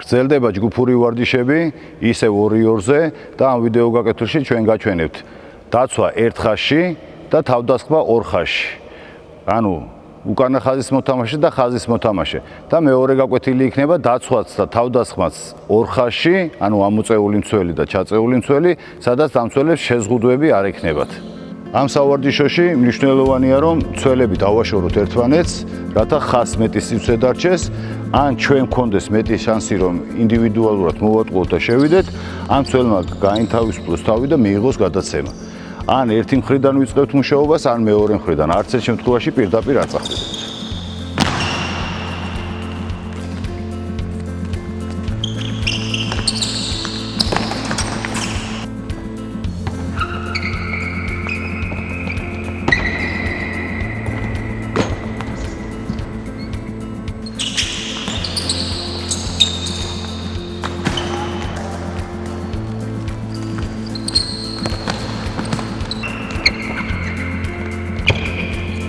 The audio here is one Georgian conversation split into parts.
გრძელდება ჯგუფური ვარჯიშები, ისევ 2-2-ზე და ამ ვიდეო გაკეთილში ჩვენ გაჩვენებთ დაცვა 1 ხაზში და თავდასხმა 2 ხაზში. ანუ უკანა ხაზის მოთამაშე და ხაზის მოთამაშე და მეორე გაკვეთილი იქნება დაცვაც და თავდასხმაც 2 ხაზში, ანუ ამოწეული მცველი და ჩაწეული მცველი, სადაც ამ მცველებს შეზღუდვები არ ექნებათ. ამ სავარჯიშოში მნიშვნელოვანია რომ მცველები დავაშოროთ ერთმანეთს, რათა ხაზს მეტი სივრცე დარჩეს, ან ჩვენ გქონდეს მეტი შანსი რომ ინდივიდუალურად მოვატყუოთ და შევიდეთ, ამ მცველმა გაინთავისუფლოს თავი და მიიღოს გადაცემა. ან ერთი მხრიდან ვიწყებთ მუშაობას, ან მეორე მხრიდან. არც ერთ შემთხვევაში პირდაპირ არ წახდებთ.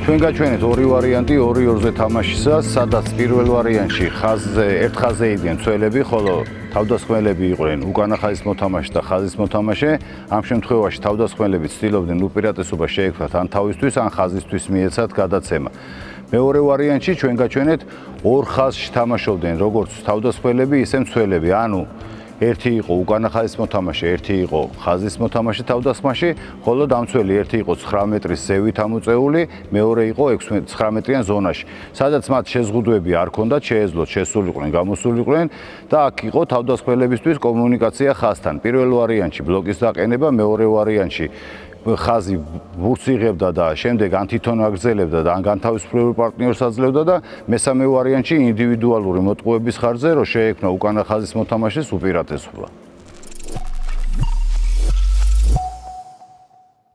ჩვენ გაჩვენეთ ორი ვარიანტი 2-2-ზე თამაშისა, სადაც პირველ ვარიანტში ერთ ხაზზე იდნენ მცველები, ხოლო თავდასხმელები იყვნენ უკანა ხაზის მოთამაშე და ხაზის მოთამაშე. ამ შემთხვევაში თავდასხმელები ცდილობდნენ უპირატესობას შეექმნათ ან თავისთვის, ან ხაზისთვის მიეცათ გადაცემა. მეორე ვარიანტში ჩვენ გაჩვენეთ 2 ხაზში თამაშობდნენ როგორც თავდასხმელები, ისე მცველები, ანუ ერთი იყო უკანა ხაზის მოთამაშე, ერთი იყო ხაზის მოთამაშე თავდასხმაში, ხოლო დამცველი ერთი იყო 9 მეტრის ზევით ამოწეული, მეორე იყო 9 მეტრიან ზონაში, სადაც მათ შეზღუდვები არ ჰქონდათ, შეეძლოთ შესულიყვნენ, გამოსულიყვნენ და აქ იყო თავდასხმელებისთვის კომუნიკაცია ხაზთან. პირველ ვარიანტში ბლოკის დაყენება, მეორე ვარიანტში ხაზი ბურთს იღებდა და შემდეგ ან თვითონ აგრძელებდა და ან განთავისუფლებულ პარტნიორს აძლევდა და მესამე ვარიანტში ინდივიდუალური მოტყუების ხარჯზე რომ შეექმნა უკანა ხაზის მოთამაშეს უპირატესობა.